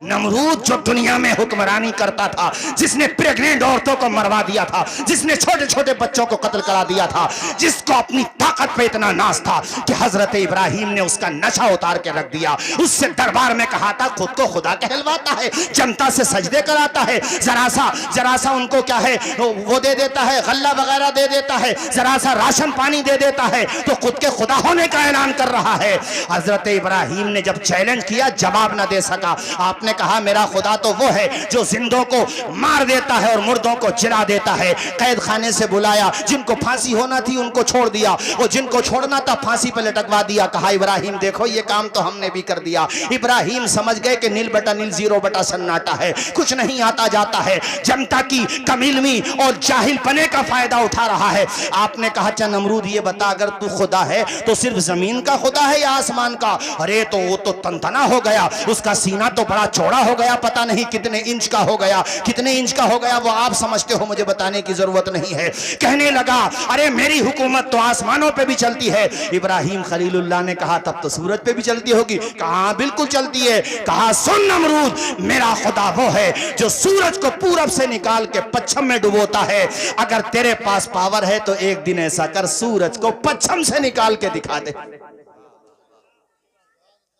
नमरूद जो दुनिया में हुक्मरानी करता था, जिसने प्रेग्नेंट औरतों को मरवा दिया था, जिसने छोटे छोटे बच्चों को कत्ल करा दिया था, जिसको अपनी ताकत पे इतना नाज था कि हजरत इब्राहिम ने उसका नशा उतार के रख दिया। उससे दरबार में कहा था खुद को खुदा कहलवाता है, जनता से सजदे कराता है, जरा सा उनको क्या है वो दे देता है, गल्ला वगैरह दे देता है, जरा सा राशन पानी दे देता है, तो खुद के खुदा होने का ऐलान कर रहा है। हजरत इब्राहिम ने जब चैलेंज किया जवाब ना दे सका। आपने कहा मेरा खुदा तो वो है जो जिंदों को मार देता है और मुर्दों को जिला देता है। कैद खाने से बुलाया, जिनको फांसी होना थी उनको छोड़ दिया, और जिनको छोड़ना था फांसी पे लटकवा दिया। कहा इब्राहिम देखो ये काम तो हमने भी कर दिया। इब्राहिम समझ गए कि नील बटा नील जीरो बटा सन्नाटा है, कुछ नहीं आता जाता है, जनता की कमीलमी और जाहिल पने का फायदा उठा रहा है। आपने कहा अच्छा नमरूद ये बता अगर तू खुदा है तो सिर्फ जमीन का खुदा है या आसमान का? अरे तो वो तो तनतना हो गया, उसका सीना तो बड़ा चौड़ा हो गया, पता नहीं कितने इंच का हो गया, कितने इंच का हो गया वो आप समझते हो, मुझे बताने की जरूरत नहीं है। कहने लगा अरे मेरी हुकूमत तो आसमानों पे भी चलती है। इब्राहिम खलीलुल्लाह ने कहा तब तो सूरज पे भी चलती होगी। कहा बिल्कुल चलती है। कहा सुन नमरूद मेरा खुदा वो है जो सूरज को पूरब से निकाल के पश्चिम में डुबोता है। अगर तेरे पास पावर है तो एक दिन ऐसा कर सूरज को पश्चिम से निकाल के दिखा दे।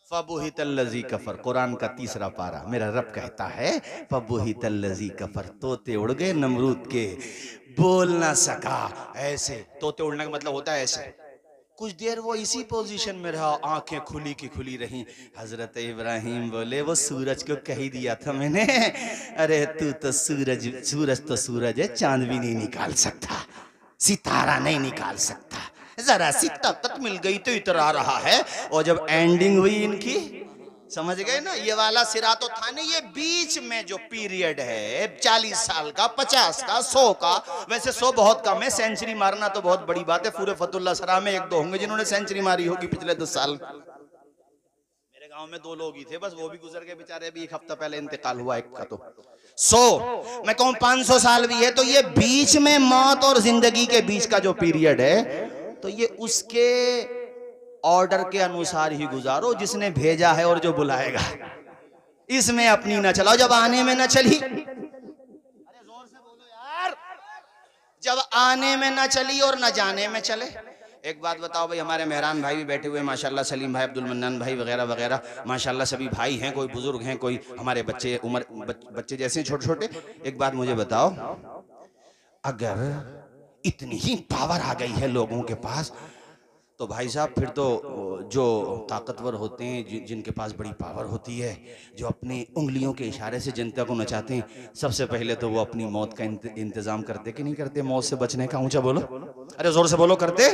फबुहितल्लज़ी कफर, कुरान का 3रा पारा, मेरा रब कहता है फबुहितल्लज़ी कफर, तोते उड़ गए नमरूद के, बोल ना सका। ऐसे तोते उड़ने का मतलब होता है ऐसे। कुछ देर वो इसी पोजीशन में रहा, आंखें खुली की खुली रहीं। हजरत इब्राहिम बोले वो सूरज को कह ही दिया था मैंने, अरे तू तो सूरज तो सूरज है, चांद भी नहीं निकाल सकता, सितारा नहीं निकाल सकता। जरा सी ताकत मिल गई तो इतरा रहा है। और जब एंडिंग हुई इनकी, समझ गए ना, ये वाला सिरा तो था नहीं, ये बीच में जो पीरियड है 40 साल का, 50 का, 100 का। वैसे 100 बहुत कम है, सेंचुरी मारना तो बहुत बड़ी बात है। पूरे फतुल्ला सरा में 1-2 होंगे जिन्होंने सेंचुरी मारी होगी पिछले 10 साल। मेरे गांव में 2 लोग ही थे बस, वो भी गुजर गए बेचारे, अभी 1 हफ्ता पहले इंतकाल हुआ एक का। तो 100 मैं कहूं 500 साल भी है तो ये बीच में मौत और जिंदगी के बीच का जो पीरियड है तो ये उसके ऑर्डर के अनुसार ही गुजारो, जिसने भेजा है और जो बुलाएगा। इसमें अपनी न चलाओ, जब आने में न चली, अरे जोर से बोलो यार, जब आने में न चली और न जाने में चले। एक बात बताओ भाई, हमारे मेहरान भाई भी बैठे हुए माशाल्लाह, सलीम भाई, अब्दुल मन्नान भाई वगैरह वगैरह माशाल्लाह सभी भाई हैं, कोई बुजुर्ग हैं, कोई हमारे बच्चे बच्चे जैसे छोटे छोटे। एक बात मुझे बताओ, अगर इतनी ही पावर आ गई है लोगों के पास तो भाई साहब फिर तो जो ताकतवर होते हैं, जिनके पास बड़ी पावर होती है, जो अपनी उंगलियों के इशारे से जनता को नचाते हैं, सबसे पहले तो वो अपनी मौत का इंतजाम करते कि नहीं करते? मौत से बचने का, ऊंचा बोलो, अरे जोर से बोलो, करते?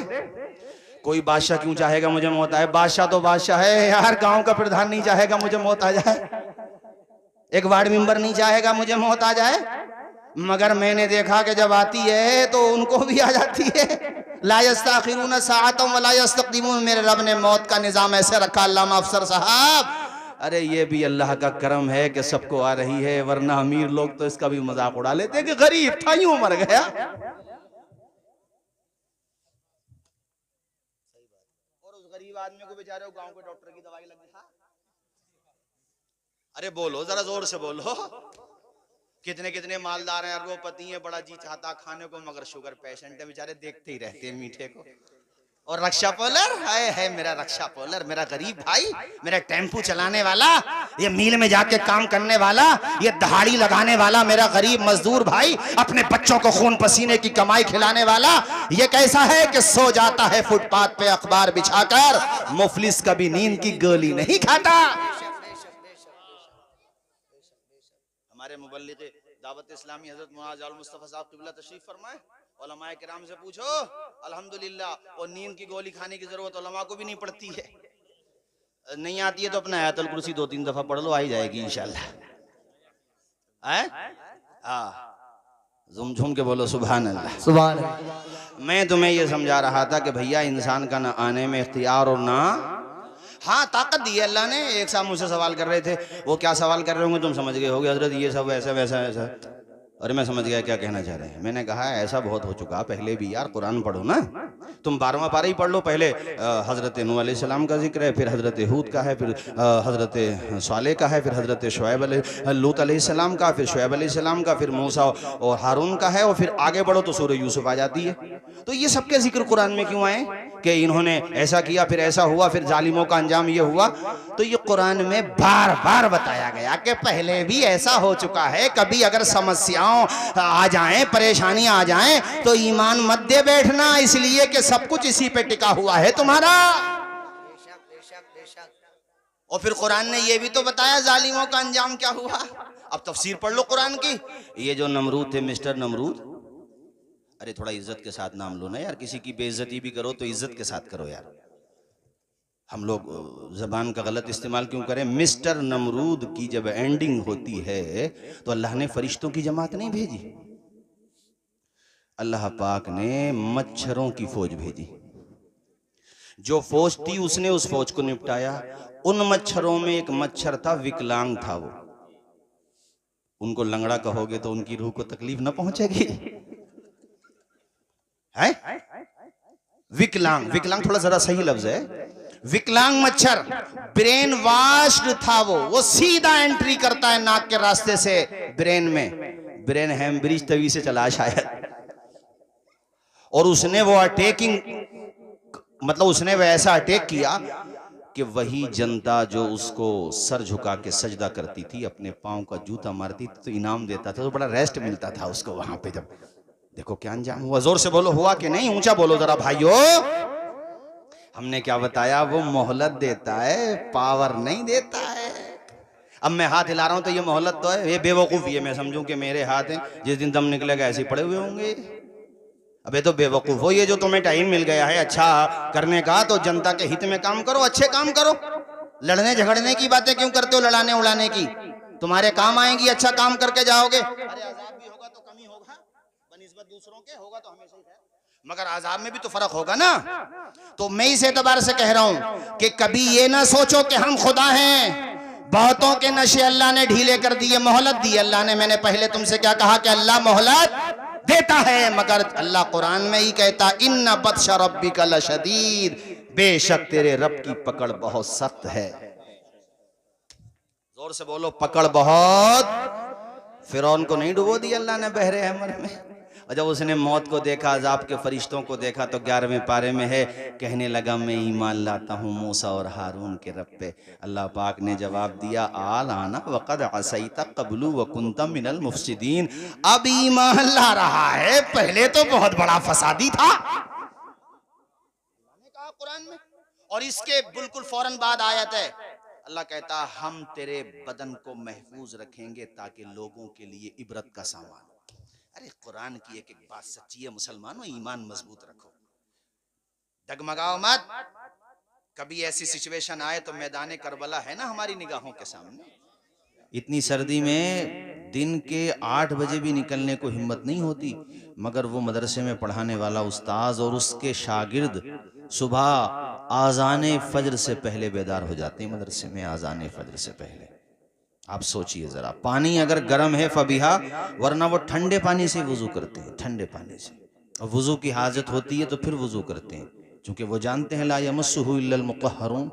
कोई बादशाह क्यों चाहेगा मुझे मौत आए? बादशाह तो बादशाह है यार, गांव का प्रधान नहीं चाहेगा मुझे मौत आ जाए, एक वार्ड मेंबर नहीं चाहेगा मुझे मौत आ जाए, मगर मैंने देखा कि जब आती है तो उनको भी आ जाती है। ला यस्तखिरून साअतम वला यस्तक़दिमून, मेरे रब ने मौत का निजाम ऐसे रखा। अल्लामा अफसर साहब, अरे ये भी अल्लाह का करम है कि सबको आ रही है, वरना अमीर लोग तो इसका भी मजाक उड़ा लेते कि गरीब था यूं मर गया। और उस गरीब आदमी को बेचारे को गांव के डॉक्टर की दवाई लग गई। अरे बोलो जरा जोर से बोलो, कितने कितने मालदार हैं, अरबोपति हैं, बड़ा जी चाहता खाने को, मगर शुगर पेशेंट है बेचारे, देखते ही रहते हैं मीठे को। और रक्षा पोलर, हाय है मेरा रक्षा पोलर, मेरा गरीब भाई, मेरा टेम्पू चलाने वाला, ये मील में जाके काम करने वाला, ये दहाड़ी लगाने वाला मेरा गरीब मजदूर भाई, अपने बच्चों को खून पसीने की कमाई खिलाने वाला, ये कैसा है कि सो जाता है फुटपाथ पे अखबार बिछाकर, मुफलिस कभी नींद की गोली नहीं खाता। हमारे मुबल्लिग दावत इस्लामी हजरत मुआज़ अल मुस्तफ़ा साहब क़िबला तशरीफ फरमाए, उलमाए किराम से पूछो, अल्हम्दुलिल्लाह, और नींद की गोली खाने की जरूरत उलमा को भी नहीं पड़ती है। नहीं आती है तो अपना आयतुल कुर्सी 2-3 दफा पढ़ लो, आ ही जाएगी इंशाल्लाह। झूम झूम के बोलो सुभान अल्लाह, सुभान अल्लाह। मैं तुम्हें ये समझा रहा था कि भैया इंसान का ना आने में इख्तियार और ना, हाँ ताकत दी है अल्लाह ने। एक साहब मुझसे सवाल कर रहे थे, वो क्या सवाल कर रहे होंगे तुम समझ गए होगे, हजरत ये सब ऐसा वैसा ऐसा। अरे मैं समझ गया क्या कहना चाह रहे हैं। मैंने कहा ऐसा बहुत हो चुका पहले भी यार, कुरान पढ़ो ना, तुम 12वां पारा ही पढ़ लो। पहले हजरत नूह अलैहिस्सलाम का जिक्र है, फिर हजरत हूद का है, फिर हजरत सालेह का है, फिर हजरत लूत अलैहिस्सलाम का, फिर शुएब अलैहिस्सलाम का, फिर मूसा और हारून का है, और फिर आगे बढ़ो तो सूरह यूसुफ आ जाती है। तो ये सबके जिक्र कुरान में क्यों आए कि इन्होंने ऐसा किया, फिर ऐसा हुआ, फिर जालिमों का अंजाम ये हुआ? तो ये कुरान में बार बार बताया गया कि पहले भी ऐसा हो चुका है। कभी अगर समस्याओं आ जाएं, परेशानी आ जाएं, तो ईमान मत दे बैठना, इसलिए कि सब कुछ इसी पे टिका हुआ है तुम्हारा। और फिर कुरान ने ये भी तो बताया जालिमों का अंजाम क्या हुआ। अब तफसीर पढ़ लो कुरान की। ये जो नमरूद थे, मिस्टर नमरूद, अरे थोड़ा इज्जत के साथ नाम लो ना यार, किसी की बेइज्जती भी करो तो इज्जत के साथ करो यार। हम लोग जबान का गलत इस्तेमाल क्यों करें? मिस्टर नमरूद की जब एंडिंग होती है तो अल्लाह ने फरिश्तों की जमात नहीं भेजी, अल्लाह पाक ने मच्छरों की फौज भेजी। जो फौज थी उसने उस फौज को निपटाया। उन मच्छरों में एक मच्छर था, विकलांग था वो। उनको लंगड़ा कहोगे तो उनकी रूह को तकलीफ ना पहुंचेगी? है विकलांग, विकलांग थोड़ा जरा सही लफ्ज है। विकलांग मच्छर, ब्रेन वाश्ड था वो सीधा एंट्री करता है नाक के रास्ते से ब्रेन में। ब्रेन हेमब्रिज तवी से चला शायद, और उसने वो अटैकिंग, मतलब उसने वैसा अटैक किया कि वही जनता जो उसको सर झुका के सजदा करती थी, अपने पांव का जूता मारती थी, तो इनाम देता था, तो बड़ा रेस्ट मिलता था उसको वहां पे। जब देखो क्या अंजाम हुआ। जोर से बोलो, हुआ कि नहीं? ऊंचा बोलो जरा भाइयों। हमने क्या बताया? वो मोहलत देता है, पावर नहीं देता है। अब मैं हाथ हिला रहा हूं तो ये मोहलत तो है, ये बेवकूफी है। मैं समझूं कि मेरे हाथ हैं, जिस दिन दम निकलेगा ऐसे पड़े हुए होंगे। अबे तो बेवकूफ हो, ये जो तुम्हें टाइम मिल गया है अच्छा करने का, तो जनता के हित में काम करो, अच्छे काम करो। लड़ने झगड़ने की बातें क्यों करते हो, लड़ाने उड़ाने की? तुम्हारे काम आएंगी, अच्छा काम करके जाओगे। अरे अज़ाब भी होगा तो कमी होगा, बनिस्बत दूसरों के होगा तो हमेशा ही है, मगर आजाब में भी तो फर्क होगा ना। तो मैं इस एतबार से कह रहा हूं कि कभी ये ना सोचो कि हम खुदा हैं। बहुतों के नशे अल्लाह ने ढीले कर दिए, मोहलत दी अल्लाह ने। मैंने पहले तुमसे क्या कहा कि अल्लाह मोहलत देता है, मगर अल्लाह कुरान में ही कहता, इन्ना बत्शा रब्बिका लशदीद, बेशक तेरे रब की पकड़ बहुत सख्त है। जोर से बोलो, पकड़ बहुत। फिरौन को नहीं डुबो दिया अल्लाह ने बहरे हमर में। और जब उसने मौत को देखा, अजाब के फरिश्तों को देखा, तो 11वें पारे में है, कहने लगा मैं ईमान लाता हूँ मूसा और हारून के रब पे। अल्लाह पाक ने जवाब दिया, आल आना वक़द असैता क़ब्लु व कुन्ता मिनल मुफ़सिदीन। अब ईमान ला रहा है, पहले तो बहुत बड़ा फसादी था, कहा कुरान में। और इसके बिल्कुल फौरन बाद आयत है, अल्लाह कहता हम तेरे बदन को महफूज रखेंगे ताकि लोगों के लिए इबरत का सामान। अरे कुरान की एक एक बात सच्ची है मुसलमानों, ईमान मजबूत रखो, डगमगाओ मत। कभी ऐसी सिचुएशन आए तो मैदान करबला है ना हमारी निगाहों के सामने। इतनी सर्दी में दिन के 8 बजे भी निकलने को हिम्मत नहीं होती, मगर वो मदरसे में पढ़ाने वाला उस्ताज और उसके शागिर्द सुबह आज़ान फजर से पहले बेदार हो जाते हैं मदरसे में, आज़ान फजर से पहले। आप सोचिए जरा, पानी अगर गर्म है फबिहा, वरना वो ठंडे पानी से वुजू करते हैं, ठंडे पानी से। और वुजू की हाजत होती है तो फिर वुजू करते हैं, क्योंकि वो जानते हैं ला यमस्सुहु इल्लल मुत्तहरून,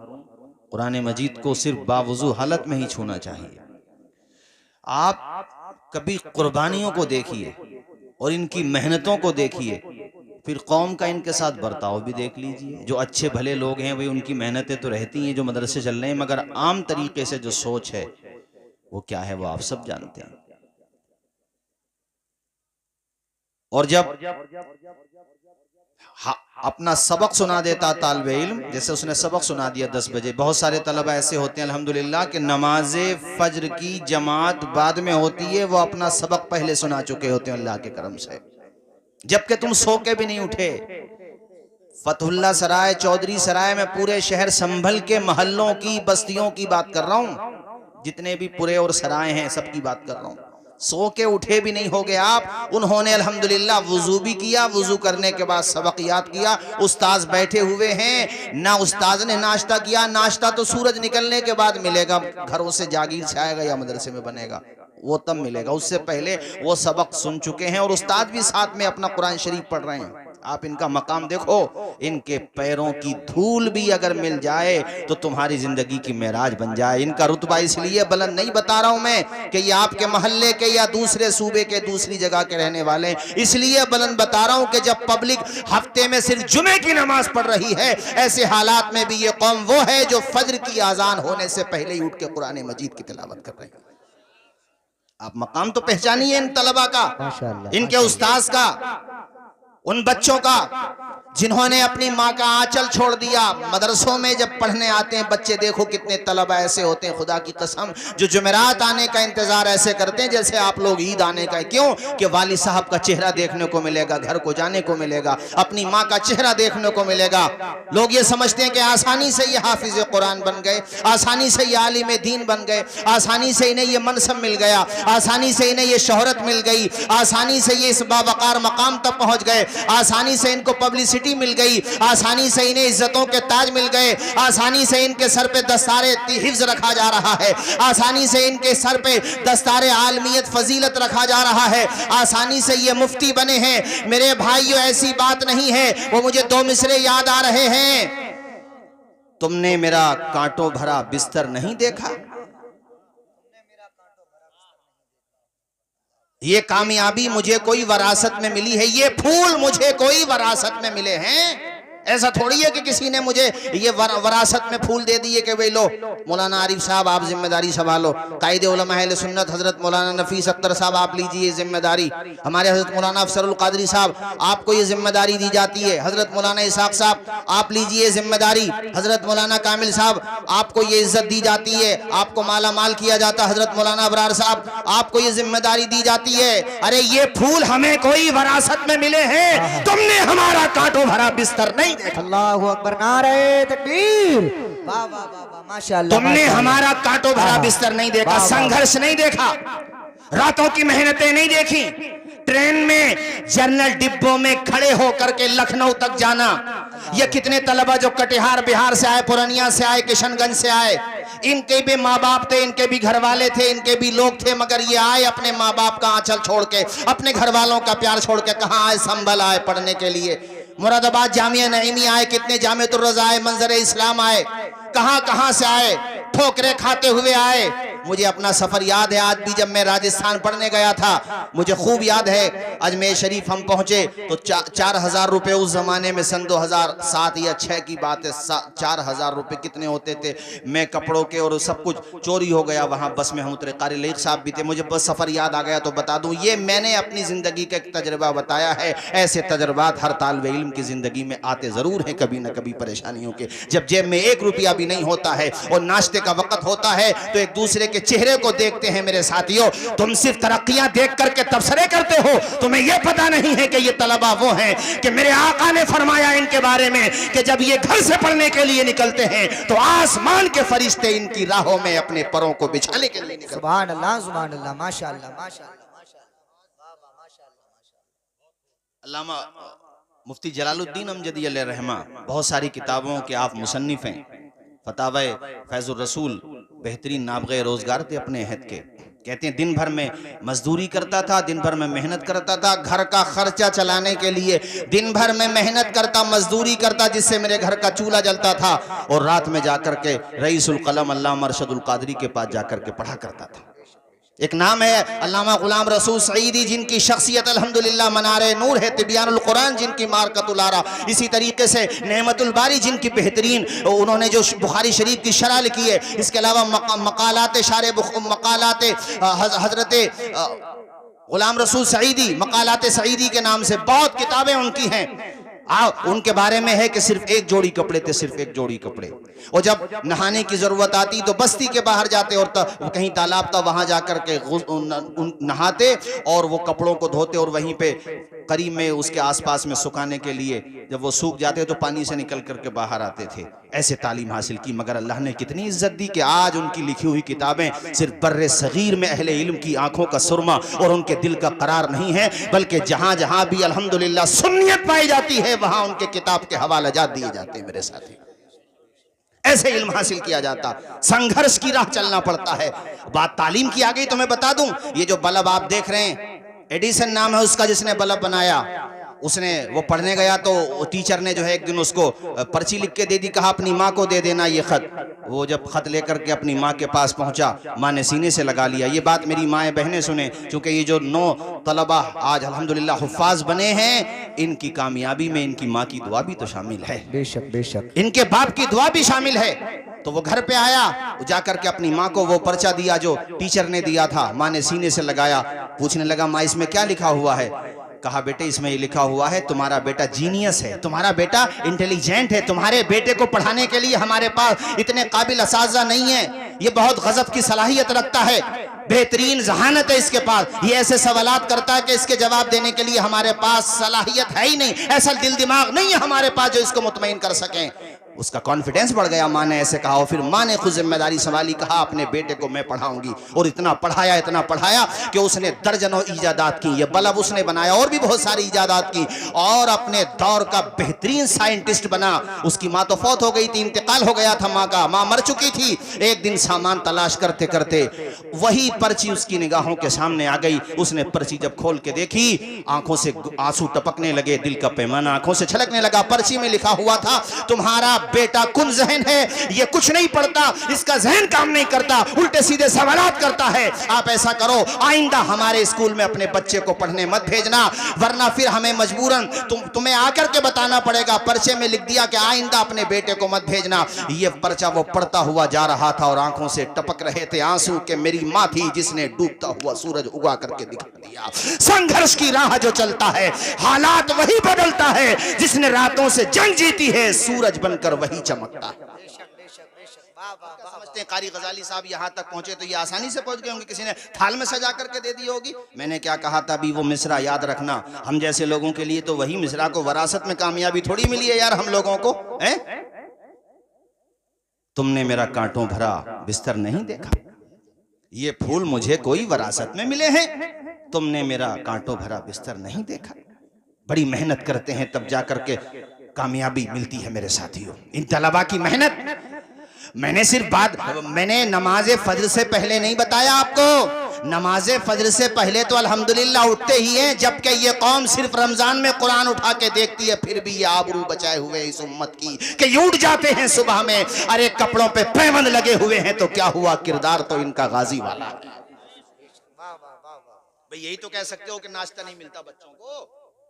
कुरान मजीद को सिर्फ बावुजू हालत में ही छूना चाहिए। आप कभी कुर्बानियों को देखिए और इनकी मेहनतों को देखिए, फिर कौम का इनके साथ बर्ताव भी देख लीजिए। जो अच्छे भले लोग हैं वही, उनकी मेहनतें तो रहती हैं जो मदरसे चल रहे हैं, मगर आम तरीके से जो सोच है वो क्या है वो आप सब जानते हैं। और जब अपना सबक सुना देता तालिबे इल्म, जैसे उसने सबक सुना दिया 10 बजे, बहुत सारे तलबा ऐसे होते हैं अल्हम्दुलिल्लाह कि नमाजे फज्र की जमात बाद में होती है, वो अपना सबक पहले सुना चुके होते हैं अल्लाह के करम से, जबकि तुम सो के भी नहीं उठे। फतहुल्ला सराय, चौधरी सराय में पूरे शहर संभल के महल्लों की, बस्तियों की बात कर रहा हूं, जितने भी पुरे और सराय हैं सबकी बात कर रहा हूं। सो के उठे भी नहीं होगे आप। उन्होंने अल्हम्दुलिल्लाह वुजू भी किया, वुजू करने के बाद सबक याद किया, उस्ताद बैठे हुए हैं ना, उस्ताद ने नाश्ता किया। नाश्ता तो सूरज निकलने के बाद मिलेगा, घरों से जागीर से आएगा या मदरसे में बनेगा, वो तब मिलेगा। उससे पहले वो सबक सुन चुके हैं और उस्ताद भी साथ में अपना कुरान शरीफ पढ़ रहे हैं। आप इनका मकाम देखो, इनके पैरों की धूल भी अगर मिल जाए तो तुम्हारी जिंदगी की मेराज बन जाए। इनका रुतबा इसलिए बुलंद नहीं बता रहा हूं मैं कि ये आपके मोहल्ले के या दूसरे सूबे के दूसरी जगह के रहने वाले हैं, इसलिए बुलंद बता रहा हूं कि जब पब्लिक हफ्ते में सिर्फ जुमे की नमाज पढ़ रही है, ऐसे हालात में भी ये कौम वो है जो फज्र की आजान होने से पहले ही उठ के कुरान मजीद की तिलावत कर रही है। आप मकाम तो पहचानिए इन तलबा का, इनके उस्ताद का, उन बच्चों का जिन्होंने अपनी माँ का आंचल छोड़ दिया। मदरसों में जब पढ़ने आते हैं बच्चे, देखो कितने तलबा ऐसे होते हैं, खुदा की कसम, जो जुमेरात आने का इंतजार ऐसे करते हैं जैसे आप लोग ईद आने का। क्यों? कि वाली साहब का चेहरा देखने को मिलेगा, घर को जाने को मिलेगा, अपनी माँ का चेहरा देखने को मिलेगा। लोग ये समझते हैं कि आसानी से ये हाफिज कुरान बन गए, आसानी से ये आलिम दीन बन गए, आसानी से इन्हें ये मनसब मिल गया, आसानी से इन्हें ये शोहरत मिल गई, आसानी से ये इस बावकार मकाम तक पहुंच गए, आसानी से इनको पब्लिसिटी मिल गई, आसानी से इन्हें इज्जतों के ताज मिल गए, आसानी से इनके सर पे दस्तारे हिफ्ज रखा जा रहा है, आसानी से इनके सर पे दस्तारे आलमियत फजीलत रखा जा रहा है, आसानी से ये मुफ्ती बने हैं। मेरे भाइयों, ऐसी बात नहीं है। वो मुझे दो मिसरे याद आ रहे हैं, तुमने मेरा कांटों भरा बिस्तर नहीं देखा। ये कामयाबी मुझे कोई वरासत में मिली है, ये फूल मुझे कोई वरासत में मिले हैं। ऐसा थोड़ी है कि किसी ने मुझे ये वरासत में फूल दे दिए कि भाई लो मौलाना आरिफ साहब आप जिम्मेदारी संभालो, कायदे उलमा अहले सुन्नत हजरत मौलाना नफीस अख्तर साहब आप लीजिए जिम्मेदारी, हमारे हजरत मौलाना अफसरुल कादरी साहब आपको ये जिम्मेदारी दी जाती है, हजरत मौलाना इसाक साहब आप लीजिए जिम्मेदारी, हजरत मौलाना कामिल साहब आपको ये इज्जत दी जाती है, आपको माला माल किया जाता, हजरत मौलाना अबरार साहब आपको ये जिम्मेदारी दी जाती है। अरे ये फूल हमें कोई वरासत में मिले हैं, तुमने हमारा कांटों भरा बिस्तर नहीं। अल्लाहु अकबर, नारे तकबीर, वाह वाह वाह, माशाअल्लाह। तुमने हमारा कांटों भरा बिस्तर नहीं देखा, संघर्ष नहीं देखा, रातों की मेहनतें नहीं देखी, ट्रेन में जनरल डिब्बों में खड़े होकर के लखनऊ तक जाना। ये कितने तलबा जो कटिहार बिहार से आए, पूर्णिया से आए, किशनगंज से आए, इनके भी माँ बाप थे, इनके भी घर वाले थे, इनके भी लोग थे, मगर ये आए अपने माँ बाप का आंचल छोड़ के, अपने घर वालों का प्यार छोड़ के। कहाँ आए? संभल आए पढ़ने के लिए। मुरादाबाद जामिया नईमी आए, कितने जामियातुर रज़ा आए, मंजर इस्लाम आए, कहां से आए, ठोकरे खाते हुए आए। मुझे अपना सफर याद है, आज भी जब मैं राजस्थान पढ़ने गया था मुझे खूब याद है। अजमेर शरीफ हम पहुंचे तो 4,000 रुपए उस जमाने में, सन 2007 या 6 की बात है, 4,000 रुपए कितने होते थे। मैं कपड़ों के और सब कुछ चोरी हो गया वहां, बस में हम उतरे, कारी लेख साहब भी थे। मुझे बस सफर याद आ गया तो बता दूं, ये मैंने अपनी जिंदगी का एक तजर्बा बताया है। ऐसे तजर्बात हर तालिब इल्म की जिंदगी में आते जरूर हैं, कभी ना कभी परेशानियों के। जब जेब में 1 रुपया भी नहीं होता है और नाश्ते का वक्त होता है तो एक दूसरे के चेहरे को देखते हैं। मेरे साथियों, तुम सिर्फ तरक्कियां देख करके तबसरे करते हो, तुम्हें यह पता नहीं है कि ये तलबा वो हैं कि मेरे आका ने फरमाया इनके बारे में कि जब ये घर से पढ़ने के लिए निकलते हैं तो आसमान के फरिश्ते इनकी राहों में अपने परों को बिछाने के लिए निकलते हैं। सुभान अल्लाह, सुभान अल्लाह, माशाअल्लाह, माशाअल्लाह, माशाअल्लाह। अल्लामा मुफ्ती जलालुद्दीन अमजदी अलैहि रहमा बहुत सारी किताबों के आप मुसन्निफ हैं। फतावे फैजुर रसूल बेहतरीन नाबगे रोजगार थे अपने अहद के। कहते हैं दिन भर में मजदूरी करता था, दिन भर में मेहनत करता था, घर का खर्चा चलाने के लिए दिन भर में मेहनत करता, मजदूरी करता, जिससे मेरे घर का चूल्हा जलता था, और रात में जाकर के रईसुल कलम अल्लामा अरशदुल कादरी के पास जाकर के पढ़ा करता था। एक नाम है अल्लामा गुलाम रसूल सईदी, जिनकी शख्सियत अल्हम्दुलिल्लाह मनारे नूर है, तिबियानुल कुरान जिनकी मारकतुल आरा, इसी तरीके से नेमतुल बारी जिनकी बेहतरीन उन्होंने जो बुखारी शरीफ की शरह लिखी है। इसके अलावा मकालात शारे मकालात हजरत गुलाम रसूल सईदी, मकालात सईदी के नाम से बहुत किताबें उनकी हैं। उनके बारे में है कि सिर्फ 1 जोड़ी कपड़े थे, सिर्फ 1 जोड़ी कपड़े, और जब नहाने की जरूरत आती तो बस्ती के बाहर जाते और कहीं तालाब था वहां जाकर के नहाते और वो कपड़ों को धोते और वहीं पे करीब में उसके आसपास में सुखाने के लिए, जब वो सूख जाते तो पानी से निकल करके बाहर आते थे। ऐसे तालीम हासिल की, मगर अल्लाह ने कितनी इज्जत दी कि आज उनकी लिखी हुई किताबें सिर्फ बर्रे सगीर में अहले इल्म की आंखों का सुरमा और उनके दिल का करार नहीं है, बल्कि जहां जहां भी अल्हम्दुलिल्लाह सुन्नियत पाई जाती है वहां उनके किताब के हवाले जात दिए जाते हैं। मेरे साथी, ऐसे इल्म हासिल किया जाता, संघर्ष की राह चलना पड़ता है। बात तालीम की आ गई तो मैं बता दूं, ये जो बल्ब आप देख रहे हैं, एडिसन नाम है उसका जिसने बल्ब बनाया, उसने वो पढ़ने गया तो टीचर ने जो है एक दिन उसको पर्ची लिख के दे दी, कहा अपनी माँ को दे देना ये खत। वो जब खत लेकर के अपनी माँ के पास पहुंचा, माँ ने सीने से लगा लिया। ये बात मेरी माएँ बहनें सुने, क्योंकि ये जो 9 तलबा आज अल्हम्दुलिल्लाह हुफ्फाज बने हैं, इनकी कामयाबी में इनकी माँ की दुआ भी तो शामिल है, बेशक बेशक, इनके बाप की दुआ भी शामिल है। तो वो घर पे आया, जाकर के अपनी माँ को वो पर्चा दिया जो टीचर ने दिया था। माँ ने सीने से लगाया, पूछने लगा, माँ इसमें क्या लिखा हुआ है? कहा, बेटे इसमें ये लिखा हुआ है तुम्हारा बेटा जीनियस है, तुम्हारा बेटा इंटेलिजेंट है, तुम्हारे बेटे को पढ़ाने के लिए हमारे पास इतने काबिल असातिज़ा नहीं है, ये बहुत गजब की सलाहियत रखता है, बेहतरीन जहानत है इसके पास, ये ऐसे सवालात करता है कि इसके जवाब देने के लिए हमारे पास सलाहियत है ही नहीं, ऐसा दिल दिमाग नहीं है हमारे पास जो इसको मुतमईन कर सकें। उसका कॉन्फिडेंस बढ़ गया, माँ ने ऐसे कहा। और फिर माँ ने खुद जिम्मेदारी संभाली, कहा अपने बेटे को मैं पढ़ाऊंगी। और इतना पढ़ाया कि उसने दर्जनों इजादात की, ये बल्ब उसने बनाया और भी बहुत सारी इजादात की, और अपने दौर का बेहतरीन साइंटिस्ट बना। उसकी माँ तो फौत हो गई थी, इंतकाल हो गया था माँ का, माँ मर चुकी थी। एक दिन सामान तलाश करते करते वही पर्ची उसकी निगाहों के सामने आ गई। उसने पर्ची जब खोल के देखी, आंखों से आंसू टपकने लगे, दिल का पैमाना आंखों से छलकने लगा। पर्ची में लिखा हुआ था, तुम्हारा बेटा कुन जहन है, ये कुछ नहीं पढ़ता, इसका जहन काम नहीं करता, उल्टे सीधे सवालात करता है। आप ऐसा करो, आइंदा हमारे स्कूल में अपने बच्चे को पढ़ने मत भेजना, वरना फिर हमें मजबूरन तुम्हें आकर के बताना पड़ेगा। पर्चे में लिख दिया कि आइंदा अपने बेटे को मत भेजना। ये पर्चा वो पढ़ता हुआ जा रहा था और आंखों से टपक रहे थे आंसू के मेरी माँ थी जिसने डूबता हुआ सूरज उगा करके दिखा दिया। संघर्ष की राह जो चलता है, हालात वही बदलता है, जिसने रातों से जंग जीती है, सूरज बनकर वही चमकता है। समझते हैं कारी गजाली साहब यहाँ तक पहुंचे तो ये आसानी से पहुंच गए होंगे, किसी ने थाल में सजा करके दे दी होगी। मैंने क्या कहा था अभी, वो मिसरा याद रखना, हम जैसे लोगों के लिए तो वही मिसरा को वरासत में कामयाबी थोड़ी मिली है यार हम लोगों को, हैं? तुमने मेरा कांटों भरा बिस्तर नहीं देखा, ये फूल मुझे कोई वरासत में मिले हैं, तुमने मेरा कांटों भरा बिस्तर नहीं देखा। बड़ी मेहनत करते हैं तब जाकर के कामयाबी मिलती है मेरे साथियों। इन तलबा की मेहनत मैंने नमाज़े फज्र से पहले नहीं बताया आपको। नमाज़े फज्र से पहले तो अल्हम्दुलिल्लाह उठते ही हैं, जबकि ये कौम सिर्फ रमजान में कुरान उठा के देखती है, फिर भी ये आबरू बचाए हुए इस उम्मत की कि ये उठ जाते हैं सुबह में, अरे कपड़ों पे पैबंद लगे हुए हैं तो क्या हुआ, किरदार तो इनका गाजी वाला है। भाई यही तो कह सकते हो कि नाश्ता नहीं मिलता बच्चों को,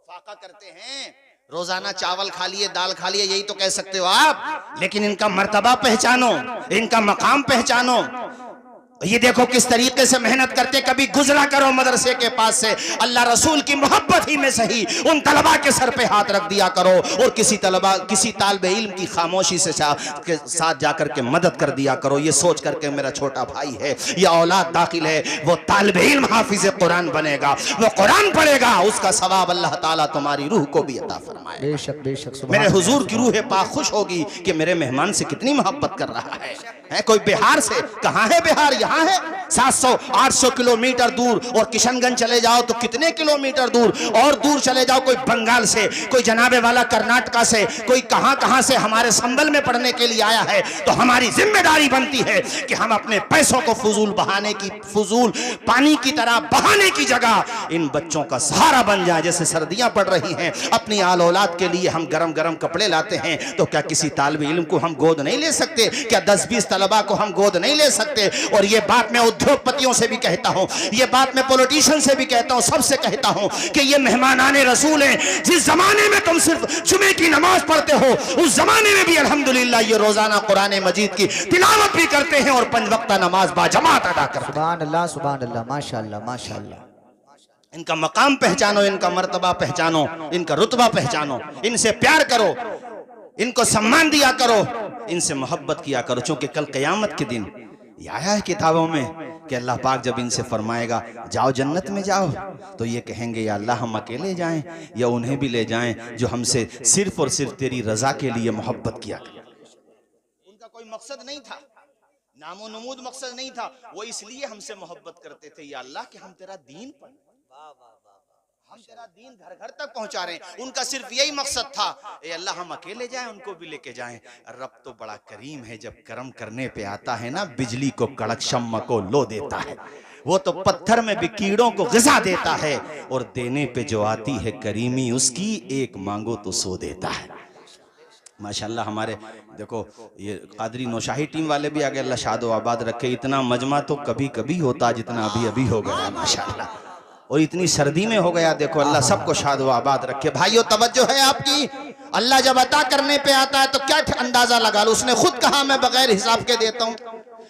फाका करते हैं, रोजाना चावल खा लिए, दाल खा लिए, यही तो कह सकते हो आप। लेकिन इनका मर्तबा पहचानो, इनका मकाम पहचानो। ये देखो किस तरीके से मेहनत करते, कभी गुजरा करो मदरसे के पास से, अल्लाह रसूल की मोहब्बत ही में सही उन तलबा के सर पे हाथ रख दिया करो, और किसी तालिब इल्म की खामोशी से साथ जाकर के मदद कर दिया करो। ये सोच करके मेरा छोटा भाई है, ये औलाद दाखिल है, वो तालिब इल्म हाफिज कुरान बनेगा, वो कुरान पढ़ेगा, उसका सवाब अल्लाह ताला तुम्हारी रूह को भी अता फरमाए। बेशक बेशक, मेरे हुजूर की रूह पाक खुश होगी कि मेरे मेहमान से कितनी मोहब्बत कर रहा है। कोई बिहार से, कहाँ है बिहार, यहाँ है 700-800 किलोमीटर दूर, और किशनगंज चले जाओ तो कितने किलोमीटर दूर, और दूर चले जाओ कोई बंगाल से, कोई जनाबे वाला कर्नाटका से, कोई कहां से हमारे संबल में पढ़ने के लिए आया है। तो हमारी जिम्मेदारी बनती है कि हम अपने पैसों को फजूल पानी की तरह बहाने की जगह इन बच्चों का सहारा बन जाए। जैसे सर्दियां पड़ रही हैं, अपनी आल औलाद के लिए हम गरम गरम कपड़े लाते हैं, तो क्या किसी तालिब इल्म को हम गोद नहीं ले सकते? क्या 10-20 तलबा को हम गोद नहीं ले सकते? और ये बात मैं उद्योगपतियों से भी कहता हूं, ये बात मैं पॉलिटिशियन से भी कहता हूं, सबसे कहता हूं कि ये मेहमानाने रसूल हैं। जिस जमाने में तुम सिर्फ जुमे की नमाज पढ़ते हो, उस जमाने में भी अल्हम्दुलिल्लाह ये रोजाना कुरान मजीद की तिलावत भी करते हैं और 5 वक्ता नमाज बाजमात अदा करते हैं। सुभान अल्लाह, माशाअल्लाह माशाअल्लाह। इनका मकाम पहचानो, इनका मर्तबा पहचानो, इनका रुतबा पहचानो, इनसे प्यार करो, इनको सम्मान दिया करो, इनसे मोहब्बत किया करो, क्योंकि कल क़यामत के दिन ये आया है किताबों में कि अल्लाह पाक जब इनसे फरमाएगा जाओ जन्नत में जाओ, तो ये कहेंगे या अल्लाह हम अकेले जाएं या उन्हें भी ले जाएं जो हमसे सिर्फ और सिर्फ तेरी रजा के लिए मोहब्बत किया करते। उनका कोई मकसद नहीं था, नामो नमूद मकसद नहीं था, वो इसलिए हमसे मोहब्बत करते थे या अल्लाह कि हम तेरा दीन पढ़, हम तेरा दीन घर घर तक पहुंचा रहे हैं। उनका सिर्फ यही मकसद था, ए अल्लाह हम अकेले जाएं उनको भी लेके जाएं। रब तो बड़ा करीम है, जब करम करने पे आता है ना, बिजली को कड़क शम्मा को लो देता है, वो तो पत्थर में भी कीड़ों को ग़िज़ा देता है, और देने पे जो आती है करीमी उसकी, एक मांगो तो सो देता है। माशाल्लाह हमारे देखो ये कादरी नौशाही टीम वाले भी आगे, अल्लाह शाद व आबाद रखे। इतना मजमा तो कभी कभी होता जितना अभी अभी हो गया माशाल्लाह, और इतनी सर्दी में हो गया। देखो अल्लाह सबको शाद व आबाद रखे। भाइयों तवज्जो है आपकी, अल्लाह जब अता करने पे आता है तो क्या अंदाजा लगा लो, उसने खुद कहा मैं बगैर हिसाब के देता हूँ।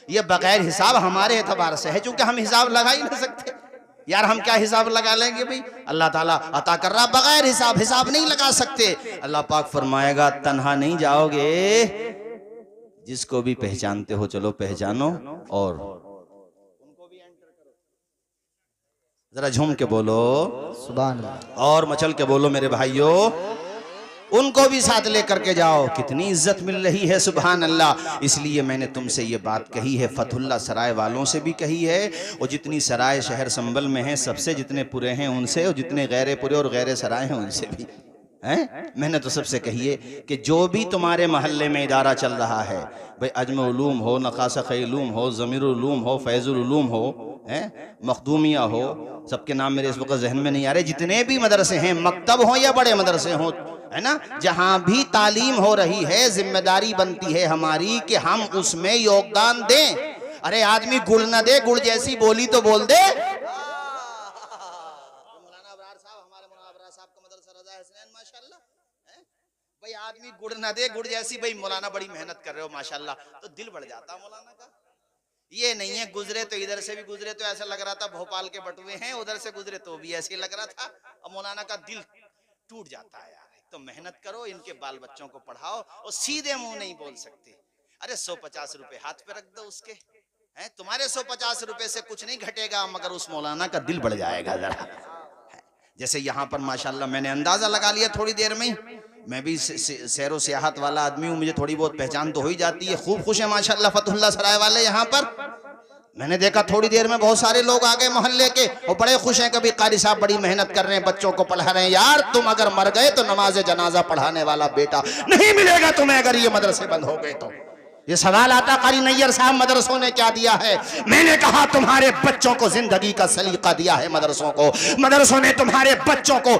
ये बगैर हिसाब हमारे एतबार से है, चूंकि हम हिसाब लगा ही नहीं सकते यार, हम क्या हिसाब लगा लेंगे भाई, अल्लाह ताला अता कर रहा बगैर हिसाब, हिसाब नहीं लगा सकते। अल्लाह पाक फरमाएगा तन्हा नहीं जाओगे, जिसको भी पहचानते हो चलो पहचानो, और उनको भी एंटर करो। जरा झूम के बोलो सुभान अल्लाह, और मचल के बोलो मेरे भाइयों, उनको भी साथ लेकर के जाओ। कितनी इज्जत मिल रही है, सुभान अल्लाह। इसलिए मैंने तुमसे ये बात कही है, फतहुल्ला सराय वालों से भी कही है, और जितनी सराय शहर संबल में हैं सबसे, जितने पुरे हैं उनसे, और जितने गैर पुरे और गैर सराय हैं उनसे भी हैं। मैंने तो सबसे कही है कि जो भी तुम्हारे मोहल्ले में इदारा चल रहा है, भाई अजम उलूम हो, नकाशा-ए-उलूम हो, ज़मीर उलूम हो, फैज़ुल उलूम हो, हैं मखदूमिया हो, सबके नाम मेरे इस वक्त जहन में नहीं आ रहे, जितने भी मदरसे हैं, मकतब हो या बड़े मदरसे हो, है ना, जहां भी तालीम हो रही है, जिम्मेदारी बनती है हमारी कि हम उसमें योगदान दें। अरे आदमी गुड़ न दे, गुड़ जैसी बोली तो बोल दे। भाई आदमी गुड़ न दे, गुड़ जैसी, भाई मौलाना बड़ी मेहनत कर रहे हो माशाल्लाह, तो दिल बढ़ जाता मौलाना का। ये नहीं है गुजरे तो इधर से भी गुजरे तो ऐसा लग रहा था भोपाल के बटुए हैं, उधर से गुजरे तो भी ऐसे लग रहा था, और मौलाना का दिल टूट जाता है यार। तो मेहनत करो, इनके बाल बच्चों को पढ़ाओ, और सीधे मुंह नहीं बोल सकते। अरे 150 रुपए हाथ पे रख दो उसके, हैं तुम्हारे 150 रुपए से कुछ नहीं घटेगा, मगर उस मौलाना का दिल बढ़ जाएगा जरा। जैसे यहाँ पर माशाल्लाह मैंने अंदाजा लगा लिया थोड़ी देर में, मैं भी सैरो सियाहत वाला आदमी हूँ, मुझे थोड़ी बहुत पहचान तो हो ही जाती है। खूब खुश है माशाल्लाह फतहुल्ला सराय वाले यहाँ पर। मैंने देखा थोड़ी देर में बहुत सारे लोग आ गए मोहल्ले के, और बड़े खुश हैं, कभी कारी साहब बड़ी मेहनत कर रहे हैं, बच्चों को पढ़ा रहे हैं। यार तुम अगर मर गए तो नमाज जनाजा पढ़ाने वाला बेटा नहीं मिलेगा तुम्हें, अगर ये मदरसे बंद हो गए तो। ये सवाल आता कारी नैयर साहब मदरसों ने क्या दिया है? मैंने कहा तुम्हारे बच्चों को जिंदगी का सलीका दिया है मदरसों को। मदरसों ने तुम्हारे बच्चों को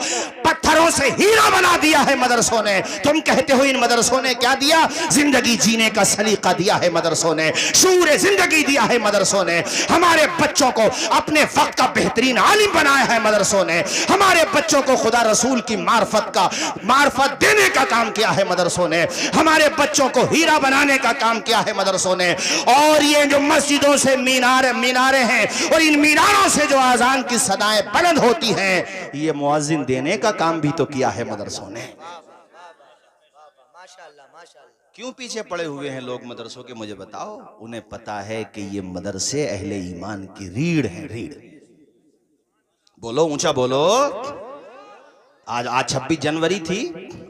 पत्थरों से हीरा बना दिया है मदरसों ने। तुम कहते हो इन मदरसों ने क्या दिया? जिंदगी जीने का सलीका दिया है मदरसों ने, शूर जिंदगी दिया है मदरसों ने। हमारे बच्चों को अपने वक्त का बेहतरीन आलिम बनाया है मदरसों ने। हमारे बच्चों को खुदा रसूल की मार्फत देने का काम किया है मदरसों ने। हमारे बच्चों को हीरा बनाने का काम किया है मदरसों ने। और ये जो मस्जिदों से मीनारे हैं, और इन मीनारों से जो आजान की सदाएं बुलंद होती हैं, ये मुअज्जिन देने का काम भी तो किया है मदरसों ने। क्यों पीछे पड़े हुए हैं लोग मदरसों के, मुझे बताओ। उन्हें पता है कि ये मदरसे अहले ईमान की रीढ़ है, रीढ़। बोलो ऊंचा बोलो। आज 26 जनवरी थी,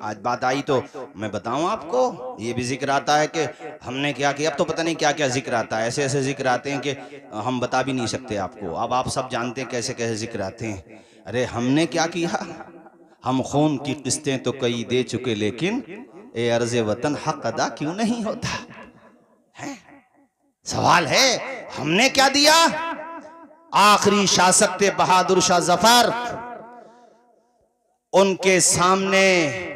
आज बात आई तो मैं बताऊं आपको, ये भी जिक्र आता है कि हमने क्या किया। अब तो पता नहीं क्या क्या जिक्र आता है, ऐसे ऐसे जिक्र आते हैं कि हम बता भी नहीं सकते आपको। अब आप सब जानते हैं कैसे कैसे जिक्र आते हैं। अरे हमने क्या किया? हम खून की किस्तें तो कई दे चुके, लेकिन ए अर्ज़े वतन हक अदा क्यों नहीं होता है? सवाल है हमने क्या दिया? आखिरी शासक थे बहादुर शाह जफर, उनके सामने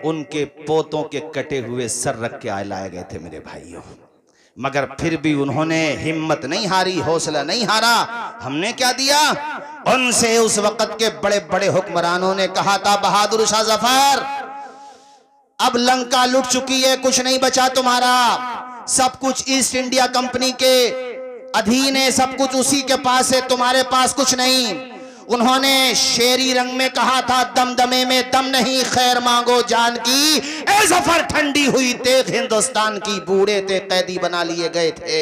उनके पोतों के कटे हुए सर रख के लाए गए थे मेरे भाइयों, मगर फिर भी उन्होंने हिम्मत नहीं हारी, हौसला नहीं हारा। हमने क्या दिया? उनसे उस वक्त के बड़े बड़े हुक्मरानों ने कहा था, बहादुर शाह जफर अब लंका लुट चुकी है, कुछ नहीं बचा तुम्हारा, सब कुछ ईस्ट इंडिया कंपनी के अधीन है, सब कुछ उसी के पास है, तुम्हारे पास कुछ नहीं। उन्होंने शेरी रंग में कहा था, दमदमे में दम नहीं, खैर मांगो जान की, ए जफर ठंडी हुई तेग हिंदुस्तान की। बूढ़े थे, कैदी बना लिए गए थे,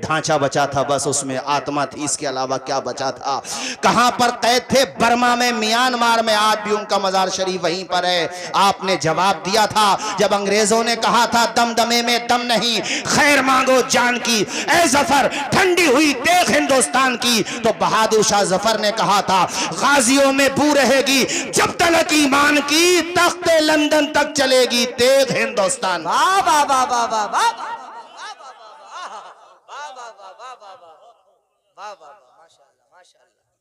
ढांचा बचा था बस, उसमें आत्मा थी, इसके अलावा क्या बचा था। कहां पर कैद थे? बर्मा में, म्यांमार में, आज भी उनका मजार शरीफ वहीं पर है। आपने जवाब दिया था जब अंग्रेजों ने कहा था दमदमे में दम नहीं, खैर मांगो जान की, ए जफर ठंडी हुई तेग हिंदुस्तान की। तो बहादुर शाह जफर ने कहा था, गाजियों में बू रहेगी जब तलक ईमान की, तख्ते लंदन तक चलेगी तेग हिंदुस्तान। वाह वाह वाह वाह वाह वाह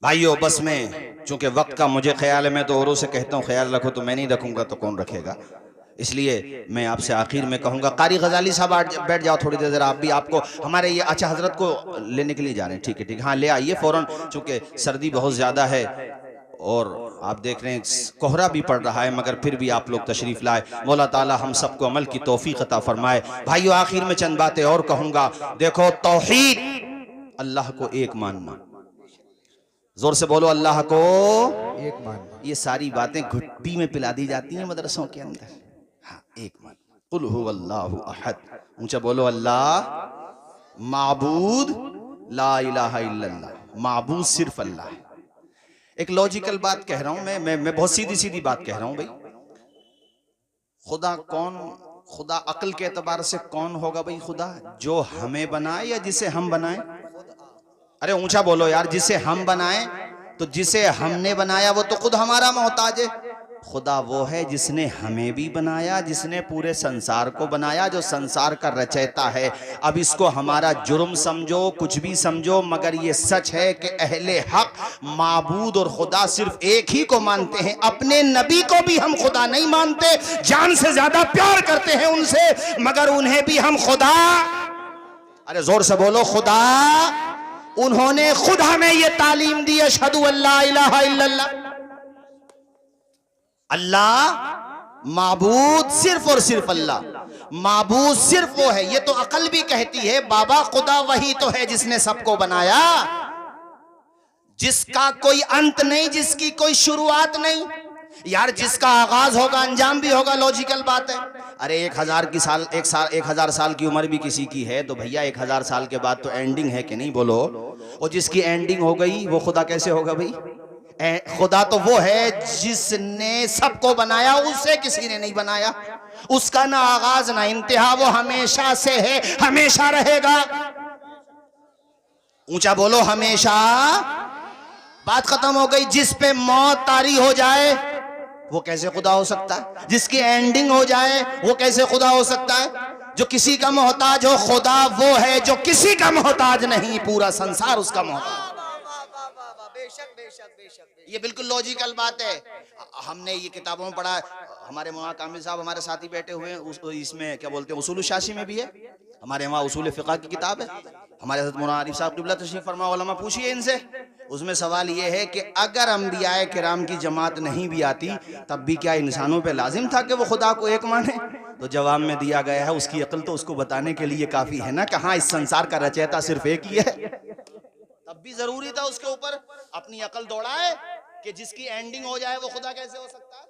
भाइयों, बस में चूंकि वक्त का मुझे ख्याल है, मैं तो औरों से कहता हूँ ख्याल रखो, तो मैं नहीं रखूंगा तो कौन रखेगा। इसलिए मैं आपसे आखिर में कहूंगा, कारी गजाली साहब बैठ जाओ थोड़ी देर, आप भी, आपको हमारे ये अच्छा हजरत को लेने के लिए जा रहे हैं। ठीक है, ठीक है, हाँ ले आइए फौरन, चूंकि सर्दी बहुत ज्यादा है और आप देख रहे हैं कोहरा भी पड़ रहा है, मगर फिर भी आप लोग तशरीफ लाए। मौला ताला हम सबको अमल की तौफीक अता फरमाए। भाइयों, आखिर में चंद बातें और कहूंगा। देखो, तौहीद, अल्लाह को एक मानना, जोर से बोलो, अल्लाह को एक मान। ये सारी बातें घुट्टी में पिला दी जाती हैं मदरसों के अंदर। हाँ, एक मान, कुल हुवल्लाहु अहद, ऊंचा बोलो, अल्लाह माबूद ला इलाहा इल्लल्लाह, माबूद सिर्फ अल्लाह है। एक लॉजिकल बात कह रहा हूं मैं बहुत सीधी सीधी बात कह रहा हूं भाई। खुदा कौन? खुदा अक्ल के एतबार से कौन होगा भाई? खुदा जो हमें बनाए या जिसे हम बनाए? अरे ऊंचा बोलो यार, जिसे हम बनाए, तो जिसे हमने बनाया वो तो खुद हमारा मोहताज है। खुदा वो है जिसने हमें भी बनाया, जिसने पूरे संसार को बनाया, जो संसार का रचयिता है। अब इसको हमारा जुर्म समझो, कुछ भी समझो, मगर ये सच है कि अहले हक माबूद और खुदा सिर्फ एक ही को मानते हैं। अपने नबी को भी हम खुदा नहीं मानते, जान से ज्यादा प्यार करते हैं उनसे, मगर उन्हें भी हम खुदा, अरे जोर से बोलो, खुदा। उन्होंने खुद हमें यह तालीम दी, अशहदु अल्ला इलाहा इल्लल्लाह, अल्लाह माबूद सिर्फ और सिर्फ अल्लाह, माबूद सिर्फ वो है। ये तो अकल भी कहती है, बाबा खुदा वही तो है जिसने सबको बनाया, जिसका कोई अंत नहीं, जिसकी कोई शुरुआत नहीं। यार, जिसका आगाज होगा अंजाम भी होगा, लॉजिकल बात है। अरे 1000 साल की उम्र भी किसी की है, तो भैया 1000 साल के बाद तो एंडिंग है कि नहीं, बोलो। और जिसकी एंडिंग हो गई वो खुदा कैसे होगा भाई? खुदा तो वो है जिसने सबको बनाया, उसे किसी ने नहीं बनाया। उसका ना आगाज ना इंतहा, वो हमेशा से है, हमेशा रहेगा। ऊंचा बोलो, हमेशा। बात खत्म हो गई। जिस पे मौत तारी हो जाए वो कैसे खुदा हो सकता है? जिसकी एंडिंग हो जाए वो कैसे खुदा हो सकता है? जो किसी का मोहताज हो, खुदा वो है जो किसी का मोहताज नहीं, पूरा संसार उसका मोहताज। ये बिल्कुल लॉजिकल बात है। हमने ये किताबों में पढ़ा, हमारे मौलाना कामिल साहब हमारे साथ ही बैठे हुए हैं, इसमें क्या बोलते हैं, उसूल शाशी में भी है, हमारे वहाँ उसूल फिक़ह की किताब है। हमारे हज़रत मौलाना आरिफ साहब क़िबला तशरीफ़ फरमा, उलमा पूछिए इनसे। उसमें सवाल ये है कि अगर अंबियाए किराम की जमात नहीं भी आती, तब भी क्या इंसानों पे लाजिम था कि वो खुदा को एक माने? तो जवाब में दिया गया है, उसकी अक्ल तो उसको बताने के लिए काफ़ी है ना, कहाँ इस संसार का रचयिता सिर्फ एक ही है। तब भी जरूरी था उसके ऊपर अपनी अकल दौड़ाए कि जिसकी एंडिंग हो जाए वो खुदा कैसे हो सकता है।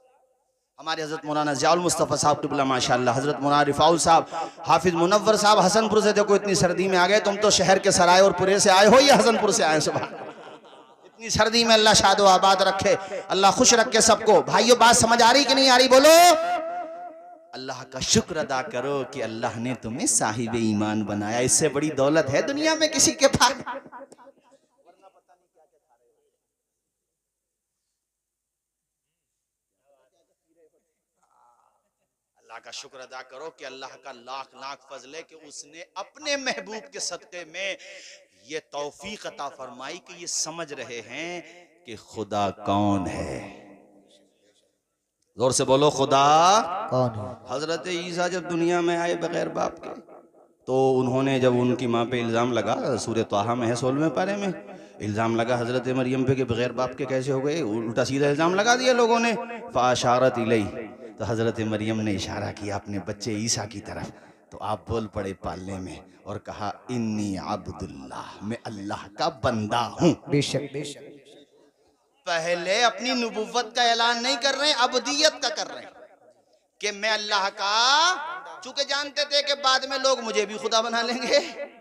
हमारे हजरत मौलाना ज़ियाउल मुस्तफ़ा साहब क़िबला माशाअल्लाह, हजरत मौलाना रिफाउल साहब, हाफिज मुनव्वर साहब हसनपुर से, देखो इतनी सर्दी में आ गए, तुम तो शहर के सराय और पुरे से आए हो या हसनपुर से आए? सुबह इतनी सर्दी में अल्लाह शादो आबाद रखे, अल्लाह खुश रखे सबको। भाइयों, बात समझ आ रही कि नहीं आ रही? बोलो। अल्लाह का शुक्र अदा करो कि अल्लाह ने तुम्हें साहिब ईमान बनाया। इससे बड़ी दौलत है दुनिया में किसी के पास? अल्लाह का शुक्र अदा करो कि अल्लाह का लाख लाख फजल है कि उसने अपने महबूब के सदक़े में ये तौफीक अता फरमाई कि ये समझ रहे हैं कि खुदा कौन है। जोर से बोलो, खुदा कौन है? हजरत ईसा जब दुनिया में आए बगैर बाप के, तो उन्होंने जब उनकी माँ पे इल्ज़ाम लगा, सूरह ताहा में है 16वें पारे में, इल्ज़ाम लगा हजरत मरियम पे कि बगैर बाप के कैसे हो गए, उल्टा सीधा इल्ज़ाम लगा दिया लोगों ने। फ़ाशारत इलैहि, तो हजरत मरियम ने इशारा किया अपने बच्चे ईसा की तरफ, तो आप बोल पड़े पालने में और कहा, इन्नी अब्दुल्लाह, मैं अल्लाह का बंदा हूँ। बेशक बेशक। पहले अपनी नबुव्वत का ऐलान नहीं कर रहे हैं, अबदियत का कर रहे हैं कि मैं अल्लाह का, चूंकि जानते थे कि बाद में लोग मुझे भी खुदा बना लेंगे,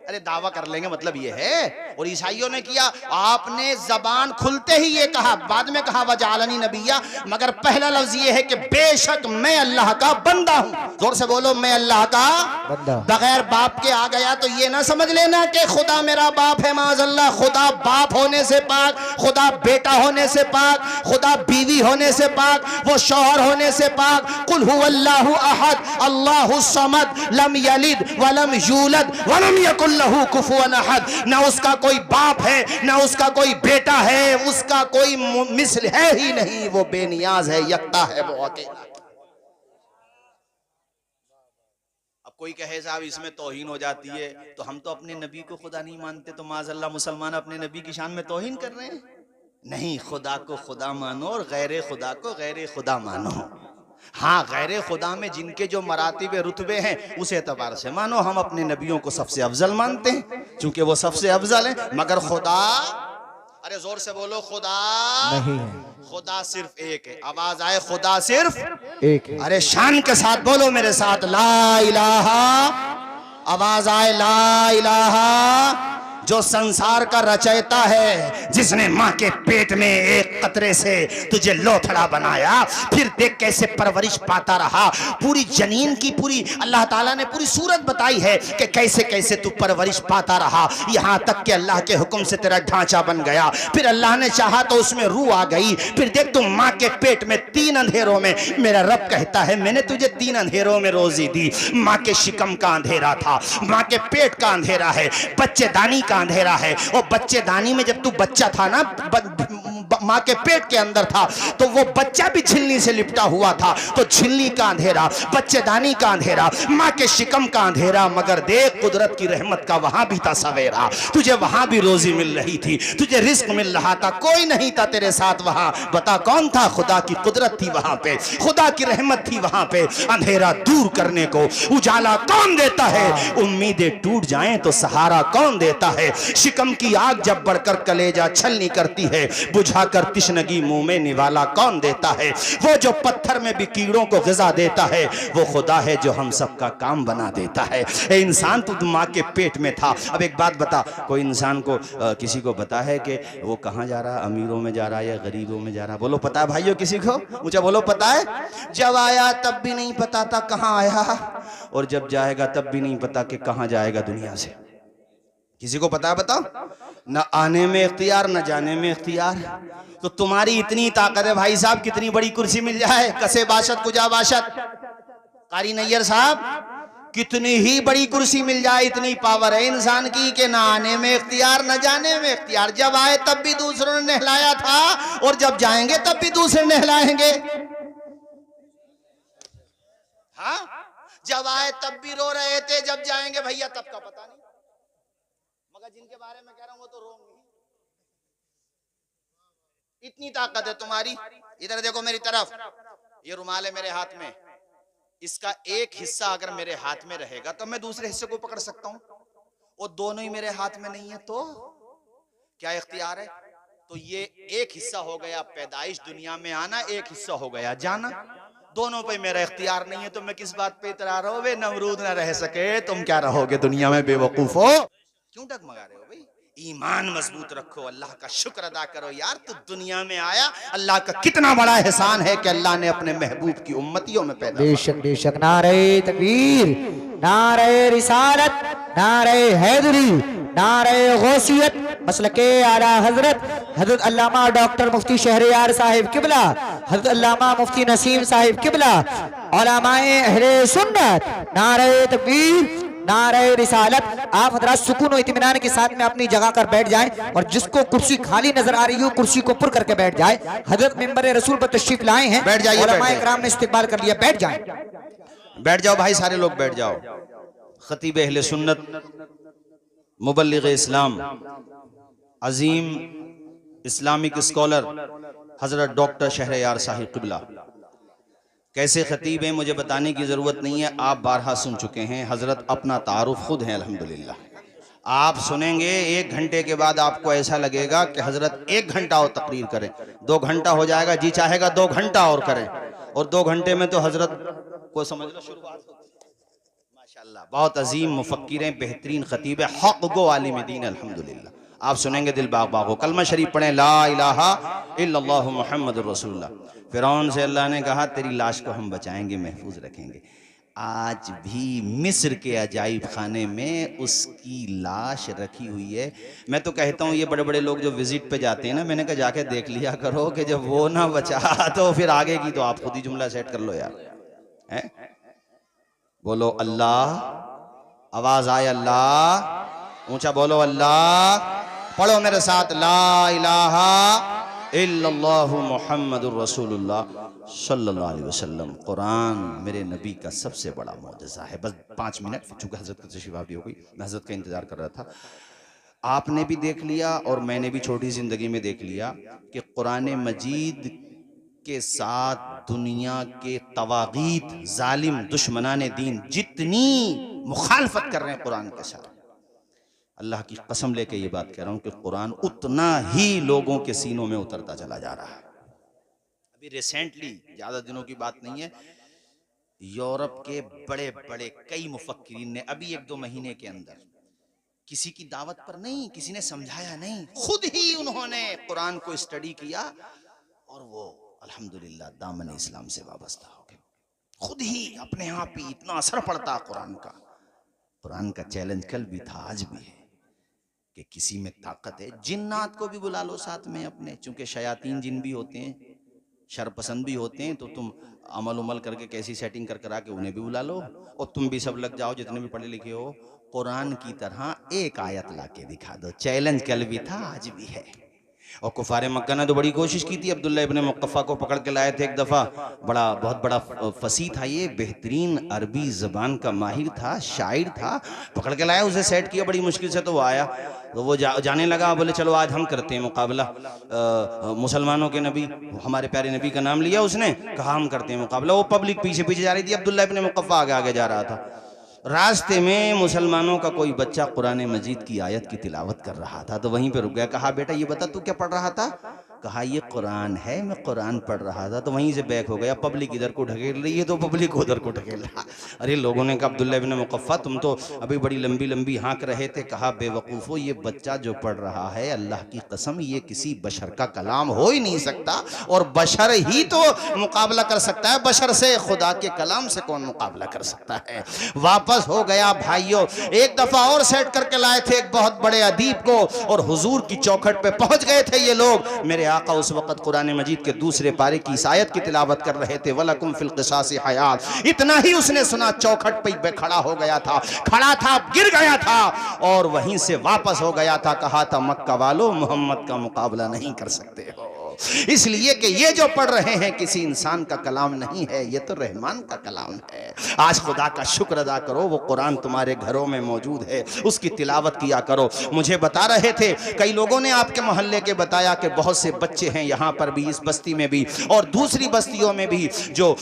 अरे दावा कर लेंगे, मतलब ये है। और ईसाइयों ने किया, आपने जबान खुलते ही ये कहा, बाद में कहा वजालनी नबिया, मगर पहला लफ्ज ये है कि बेशक मैं अल्लाह का बंदा हूं। जोर से बोलो, मैं अल्लाह का बंदा। बगैर बाप के आ गया तो ये ना समझ लेना कि खुदा मेरा बाप है, माज़अल्लाह। खुदा बाप होने से पाक, खुदा बेटा होने से पाक, खुदा बीवी होने से पाक, वो शौहर होने से पाक। कुल हुवल्लाहु अहद अल्लाहु समद लम यलिद वलम यूलद वलम यकुल लहू कुफुवन अहद। ना उसका कोई बाप है, ना उसका कोई बेटा है, उसका कोई मिस्ल है ही नहीं। वो बेनियाज है, यकता है, वो अकेला। अब कोई कहे साहब इसमें तौहीन हो जाती है, तो हम तो अपने नबी को खुदा नहीं मानते, तो माज़अल्लाह मुसलमान अपने नबी की शान में तौहीन कर रहे हैं। नहीं, खुदा को खुदा मानो और गैर खुदा को गैर खुदा मानो। हाँ, गैर खुदा में जिनके जो मरातिब रुतबे हैं उस एतबार से मानो। हम अपने नबियों को सबसे अफजल मानते हैं क्योंकि वो सबसे अफजल है। मगर खुदा, अरे जोर से बोलो, खुदा नहीं है, खुदा सिर्फ एक है। आवाज आए, खुदा सिर्फ एक है। अरे शान के साथ बोलो मेरे साथ, ला इलाहा। आवाज आए, ला इलाहा। जो संसार का रचयिता है, जिसने माँ के पेट में एक कतरे से तुझे लोथड़ा बनाया, फिर देख कैसे परवरिश पाता रहा। पूरी जनीन की पूरी अल्लाह ताला ने पूरी सूरत बताई है कि कैसे कैसे तू परवरिश पाता रहा, यहाँ तक कि अल्लाह के हुक्म से तेरा ढांचा बन गया। फिर अल्लाह ने चाहा तो उसमें रूह आ गई। फिर देख तू माँ के पेट में 3 अंधेरों में, मेरा रब कहता है मैंने तुझे 3 अंधेरों में रोजी दी। माँ के शिकम का अंधेरा था, माँ के पेट का अंधेरा है, बच्चेदानी का अंधेरा है। और बच्चेदानी में जब तू बच्चा था ना, माँ के पेट के अंदर था, तो वो बच्चा भी झिल्ली से लिपटा हुआ था। तो झिल्ली का अंधेरा, बच्चेदानी का अंधेरा, माँ के शिकम का अंधेरा। मगर देख कुदरत की रहमत का वहां भी था सवेरा। तुझे वहां भी रोजी मिल रही थी, तुझे रिस्क मिल रहा था। कोई नहीं था तेरे साथ वहां, बता कौन था? खुदा की कुदरत थी वहां पे, खुदा की रहमत थी वहां पे। अंधेरा दूर करने को उजाला कौन देता है? उम्मीदें टूट जाएं तो सहारा कौन देता है? शिकम की आग जब बढ़कर कलेजा छलनी करती है, बुझाकर तिश्नगी मुंह में निवाला कौन देता है? वो जो पत्थर में भी कीड़ों को ग़िज़ा देता है, वो खुदा है जो हम सबका काम बना देता है। ए इंसान, तू माँ के पेट में था। अब एक बात बता, कोई इंसान को किसी को पता है कि वो कहाँ जा रहा, अमीरों में जा रहा है या गरीबों में जा रहा? बोलो पता है भाइयों किसी को? मुझे बोलो पता है? जब आया तब भी नहीं पता था कहाँ आया, और जब जाएगा तब भी नहीं पता कि कहाँ जाएगा दुनिया से। किसी को पता है? बताओ। न आने में इख्तियार, न जाने में इख्तियार। तो तुम्हारी इतनी ताकत है भाई साहब, कितनी बड़ी कुर्सी मिल जाए, कसे बाशत कुजा बाशत। कारी नैयर साहब, कितनी ही बड़ी कुर्सी मिल जाए, इतनी पावर है इंसान की कि न आने में इख्तियार, न जाने में इख्तियार। जब आए तब भी दूसरों ने नहलाया था, और जब जाएंगे तब भी दूसरे नहलाएंगे। हाँ, जब आए तब भी रो रहे थे, जब जाएंगे भैया तब का पता नहीं। मगर जिनके बारे में कह रहा हूं वो तो रोंगे। इतनी ताकत है तुम्हारी। इधर देखो मेरी तरफ, ये रुमाल है मेरे हाथ में, इसका एक हिस्सा अगर मेरे हाथ में रहेगा तो मैं दूसरे हिस्से को पकड़ सकता हूं, और दोनों ही मेरे हाथ में नहीं है तो क्या इख्तियार है? तो ये एक हिस्सा हो गया पैदाइश, दुनिया में आना, एक हिस्सा हो गया जाना। दोनों पे मेरा इख्तियार नहीं है, तो मैं किस बात पे इतरा रहा हूं? वे नमरूद ना रह सके, तुम क्या रहोगे दुनिया में बेवकूफो? क्यों डगमगा रहे हो भाई? ईमान मजबूत रखो, अल्लाह का शुक्र अदा करो। यार तू दुनिया में आया, अल्लाह का कितना बड़ा एहसान है कि अल्लाह ने अपने महबूब की उम्मतियों में पैदा। बेशक बेशक। नारे तकबीर, नारे रिसालत, नारे हैदरी, नारे गौसियत, मसलके आला हजरत अल्लामा डॉक्टर मुफ्ती शहरयार साहिब किबला, हजरत अल्लामा मुफ्ती नसीम साहिब किबला, उलमाए अहले सुन्नत। नारे तकबीर, नारे रिसालत। आप हजरात सुकून और इत्मीनान के साथ में अपनी जगह कर बैठ जाएं, और जिसको कुर्सी खाली नजर आ रही हो कुर्सी को पुर करके बैठ जाए। हजरत मिंबर रसूल पर तशरीफ लाए हैं, बैठ जाइए, उलमाए किराम ने इस्तकबाल कर लिया, बैठ जाएं। बैठ जाओ भाई, सारे लोग बैठ जाओ। खतीब अहले सुन्नत, मुबल्लिग इस्लाम, अजीम इस्लामिक स्कॉलर हजरत डॉक्टर शहरयार साहिब किबला। कैसे खतीब हैं मुझे बताने की ज़रूरत नहीं है, आप बारहा सुन चुके हैं। हज़रत अपना तारुफ खुद हैं अल्हम्दुलिल्लाह। आप सुनेंगे 1 घंटे के बाद आपको ऐसा लगेगा कि हजरत 1 घंटा और तकरीर करें, 2 घंटा हो जाएगा, जी चाहेगा 2 घंटा और करें, और 2 घंटे में तो हजरत को समझ लो शुरुआत होती है। माशाल्लाह, बहुत अजीम मुफक्किर हैं, बेहतरीन खतीब है, हक गो आलिम दीन अल्हम्दुलिल्लाह। आप सुनेंगे दिल बाग बाग हो। कलमा शरीफ पढ़ें, ला इलाहा इल्लल्लाहु मुहम्मदुर रसूलुल्लाह। फिरौन से अल्लाह ने कहा तेरी लाश को हम बचाएंगे, महफूज रखेंगे। आज भी मिस्र के अजाइब खाने में उसकी लाश रखी हुई है। मैं तो कहता हूँ ये बड़े बड़े लोग जो विजिट पे जाते हैं ना, मैंने कहा जाके देख लिया करो कि जब वो ना बचा तो फिर आगे की तो आप खुद ही जुमला सेट कर लो यार, है? बोलो अल्लाह, आवाज आए अल्लाह, ऊंचा बोलो अल्लाह, पढ़ो मेरे साथ, ला इलाहा इल्लल्लाहु मुहम्मदुर रसूलुल्लाह सल्लल्लाहु अलैहि वसल्लम। कुरान मेरे नबी का सबसे बड़ा मौजज़ा है। बस 5 मिनट, चूंकि हजरत की तशरीफ भी हो गई, मैं हजरत का इंतजार कर रहा था। आपने भी देख लिया और मैंने भी छोटी जिंदगी में देख लिया कि कुरान मजीद के साथ दुनिया के तवागीत, जालिम, दुश्मनाने दीन जितनी मुखालफत कर रहे हैं कुरान के साथ, अल्लाह की कसम लेके ये बात कह रहा हूं कि कुरान उतना ही लोगों के सीनों में उतरता चला जा रहा है। अभी रिसेंटली, ज्यादा दिनों की बात नहीं है, यूरोप के बड़े बड़े कई मुफक्किरीन ने अभी 1-2 महीने के अंदर, किसी की दावत पर नहीं, किसी ने समझाया नहीं, खुद ही उन्होंने कुरान को स्टडी किया और वो अल्हम्दुलिल्लाह दामन इस्लाम से वाबस्ता हो गए। खुद ही अपने आप ही इतना असर पड़ता कुरान का। कुरान का चैलेंज कल भी था, आज भी है कि किसी में ताकत है, जिन्नात को भी बुला लो साथ में अपने, चूंकि शयातीन जिन भी होते हैं, शरपसंद भी होते हैं, तो तुम अमल उमल करके कैसी सेटिंग कर करा के उन्हें भी बुला लो, और तुम भी सब लग जाओ जितने भी पढ़े लिखे हो, कुरान की तरह एक आयत ला के दिखा दो। चैलेंज कल भी था, आज भी है। और कुफारे मक्का ने तो बड़ी कोशिश की थी, अब्दुल्ला इब्ने मुक़फ़्फ़ा को पकड़ के लाए थे एक दफ़ा, बहुत बड़ा फसीह था ये, बेहतरीन अरबी ज़बान का माहिर था, शायर था, पकड़ के लाया, उसे सेट किया बड़ी मुश्किल से, तो वो आया, तो वो जाने लगा, बोले चलो आज हम करते हैं मुकाबला, मुसलमानों के नबी, हमारे प्यारे नबी का नाम लिया उसने, कहा हम करते हैं मुकाबला। वो पब्लिक पीछे पीछे जा रही थी, अब्दुल्ला इब्ने मुक़फ़्फ़ा आगे आगे जा रहा था। रास्ते में मुसलमानों का कोई बच्चा कुरान मजीद की आयत की तिलावत कर रहा था, तो वहीं पे रुक गया, कहा बेटा ये बता तू क्या पढ़ रहा था? कहा ये कुरान है, मैं कुरान पढ़ रहा था। तो वहीं से बैक हो गया, पब्लिक इधर को ढकेल रही है तो पब्लिक उधर को ढकेल रहा। अरे लोगों ने कहा अब्दुल्ला इब्ने मुक़फ़्फ़ा तुम तो अभी बड़ी लंबी लंबी हाँक रहे थे। कहा बेवकूफ़ो, ये बच्चा जो पढ़ रहा है, अल्लाह की कसम ये किसी बशर का कलाम हो ही नहीं सकता, और बशर ही तो मुकाबला कर सकता है बशर से, खुदा के कलाम से कौन मुकाबला कर सकता है। वापस हो गया भाइयों, एक दफा और सेट करके लाए थे एक बहुत बड़े अदीब को, और हुजूर की चौखट पे पहुंच गए थे ये लोग। मेरे आका उस वक्त कुरान मजीद के दूसरे पारे की इस आयत की तिलावत कर रहे थे, वलकुम फिल क़िसासी हयात। इतना ही उसने सुना, चौखट पे खड़ा हो गया था, खड़ा था, गिर गया था, और वहीं से वापस हो गया था। कहा था मक्का वालों, मोहम्मद का मुकाबला नहीं कर सकते हो, इसलिए कि ये जो पढ़ रहे हैं किसी इंसान का कलाम नहीं है, ये तो रहमान का कलाम है। आज खुदा का शुक्र अदा करो, वो कुरान तुम्हारे घरों में मौजूद है, उसकी तिलावत किया करो। मुझे बता रहे थे कई लोगों ने आपके मोहल्ले के बताया कि बहुत से बच्चे हैं यहाँ पर भी, इस बस्ती में भी और दूसरी बस्तियों में भी, जो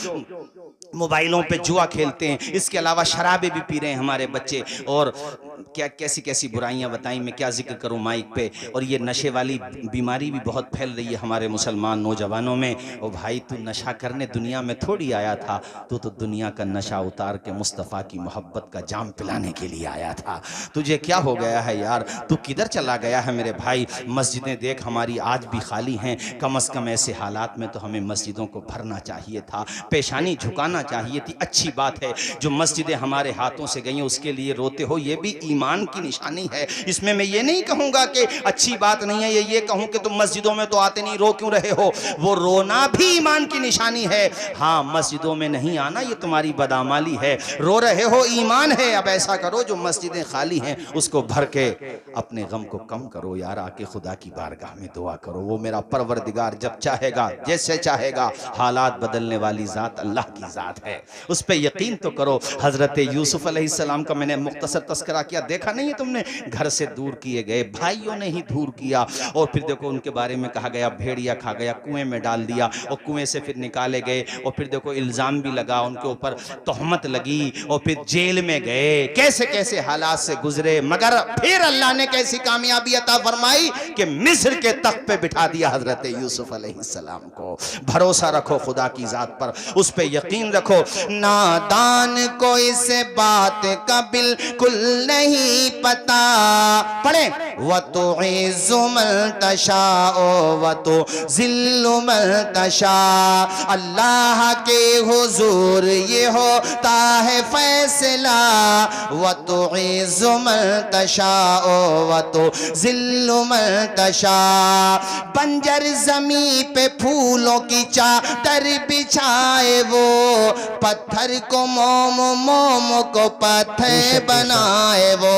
मोबाइलों पे जुआ खेलते हैं, इसके अलावा शराबें भी पी रहे हैं हमारे बच्चे, और क्या कैसी कैसी बुराइयां बताई, मैं क्या जिक्र करूं माइक पे। और ये नशे वाली बीमारी भी बहुत फैल रही है हमारे मुसलमान नौजवानों में। और भाई तू नशा करने दुनिया में थोड़ी आया था, तू तो दुनिया का नशा उतार के मुस्तफ़ा की मोहब्बत का जाम पिलाने के लिए आया था। तुझे क्या हो गया है यार, तू किधर चला गया है मेरे भाई? मस्जिदें देख हमारी आज भी खाली हैं, कम से कम ऐसे हालात में तो हमें मस्जिदों को भरना चाहिए था, पेशानी झुकाना चाहिए थी। अच्छी बात है जो मस्जिदें हमारे हाथों से गई, उसके लिए रोते हो, ये भी ईमान की निशानी है। इसमें मैं ये नहीं कहूंगा कि अच्छी बात नहीं है, ये कहूं कि तुम मस्जिदों में तो आते नहीं, रो क्यों रहे हो? वो रोना भी ईमान की निशानी है। हाँ, मस्जिदों में नहीं आना ये तुम्हारी बदामाली है, रो रहे हो ईमान है। अब ऐसा करो, जो मस्जिदें खाली हैं उसको भर के अपने गम को कम करो यार, आके खुदा की बारगाह में दुआ करो। वो मेरा परवरदिगार जब चाहेगा, जैसे चाहेगा, हालात बदलने वाली जात अल्लाह की जात है, उस पर यकीन तो करो। हजरत यूसुफ अलैहिस्सलाम का मैंने मुख्तसर तस्करा किया, देखा नहीं है तुमने, घर से दूर किए गए, भाइयों ने ही दूर किया। और फिर देखो उनके बारे में कहा गया भेड़िया खा गया, कुएं में डाल दिया और कुएं से फिर निकाले गए। और फिर देखो इल्जाम भी लगा उनके ऊपर, तोहमत लगी और फिर जेल में गए। कैसे कैसे हालात से गुजरे, मगर फिर अल्लाह ने कैसी कामयाबी अता फरमाई कि मिस्र के तख्त पे बिठा दिया हजरत यूसुफ अलैहिस्सलाम को। भरोसा रखो खुदा की जात पर, उस पे यकीन रखो। नादान को इस बात का बिल्कुल नहीं पता, पढ़े व तो इज़्ज़ु मन तशाओ व तो ज़िल्लु मन तशा। अल्लाह के हुजूर ये होता है फैसला, व तो इज़्ज़ु मन तशाओ व तो ज़िल्लु मन तशा। बंजर जमी पे फूलों की चादर बिछाए वो, पत्थर को मोम, मोम को पत्थर बनाए वो।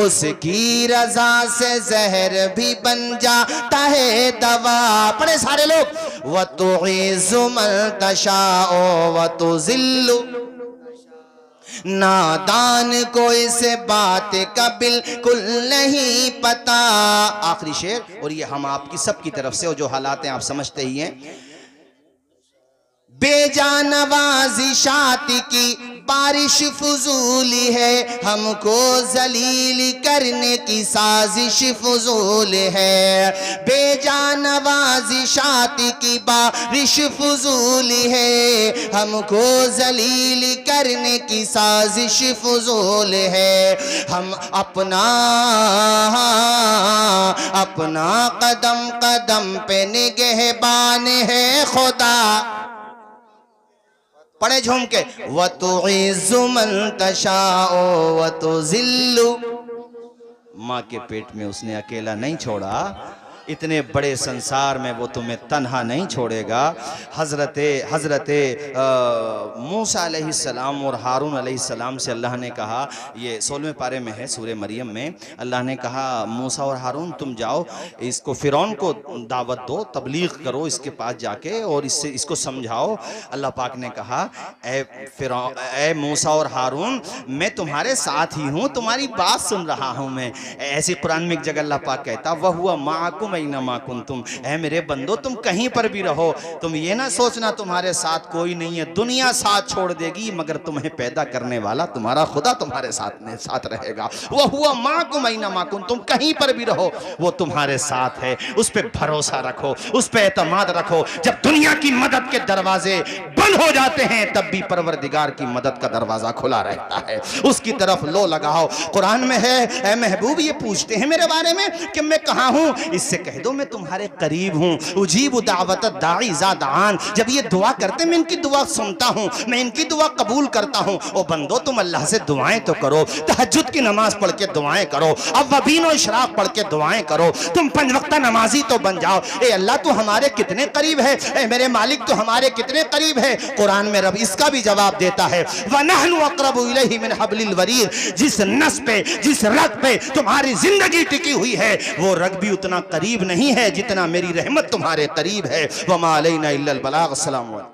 उसकी रजा से जहर भी बन जाता है दवा। पढ़े सारे लोग व तो इज़्ज़ु मन तशाओ व तो ज़िल्लु। नादान को इस बात का बिल्कुल नहीं पता। आखिरी शेर, और ये हम आपकी सबकी तरफ से, और जो हालात हैं आप समझते ही हैं। बेजानवाजिशात की बारिश फजूली है, हमको जलील करने की साजिश फजूल है। बेजानवाजिशात की बारिश फजूली है, हमको जलील करने की साजिश फजूल है। हम अपना कदम कदम पे निगहबान है खुदा। पढ़े झूम के व तो इज़्ज़ु मन तशाओ व तो ज़िल्लु। माँ के पेट में उसने अकेला नहीं छोड़ा, इतने बड़े संसार में वो तुम्हें तन्हा नहीं छोड़ेगा। हजरत मूसा अलैहिस्सलाम और हारून अलैहिस्सलाम से अल्लाह ने कहा, ये 16वें पारे में है सूरह मरियम में, अल्लाह ने कहा मूसा और हारून तुम जाओ, इसको फ़िरौन को दावत दो, तबलीग करो इसके पास जाके और इसको समझाओ। अल्लाह पाक ने कहा ए मूसा और हारून, मैं तुम्हारे साथ ही हूँ, तुम्हारी बात सुन रहा हूँ मैं। ऐसी कुरान में एक जगह अल्लाह पाक कहता वह हुआ माकुम ऐनमा कुंतुम, ऐ मेरे बंदो तुम कहीं पर भी रहो, तुम ये ना सोचना तुम्हारे साथ कोई नहीं है, दुनिया साथ छोड़ देगी मगर तुम्हें पैदा करने वाला तुम्हारा खुदा तुम्हारे साथ रहेगा। वह हुआ माकुम ऐनमा कुंतुम, तुम कहीं पर भी रहो वो तुम्हारे साथ है। उस पर भरोसा रखो, उस पर एतमाद रखो। जब दुनिया की मदद के दरवाजे बंद हो जाते हैं तब भी परवरदिगार की मदद का दरवाजा खुला रहता है, उसकी तरफ लो लगाओ। कुरान में है, ऐ महबूब ये पूछते हैं मेरे बारे में कि मैं कहाँ हूँ, इससे कह दो मैं तुम्हारे करीब हूँ। उजीबु दावत दाई इज़ा दान, जब ये दुआ करते मैं इनकी दुआ सुनता हूँ, मैं इनकी दुआ कबूल करता हूँ। ओ बंदो तुम अल्लाह से दुआएं तो करो, तहज्जुद की नमाज पढ़ के दुआएं करो, अव्वाबीन और इशराक पढ़ के दुआएं करो, तुम 5 वक्ता नमाजी तो बन जाओ। ए अल्लाह तू हमारे कितने करीब है, ए मेरे मालिक तू हमारे कितने करीब है। कुरान में रब इसका भी जवाब देता है, वनहनु अक़रबु इलैहि मिन हब्लिल वरीद, जिस नस पे जिस रग पे तुम्हारी जिंदगी टिकी हुई है वो रग भी उतना करीब नहीं है जितना मेरी रहमत तुम्हारे करीब है। वमा अलैना इल्लल बलाग। अस्सलाम वालेकुम।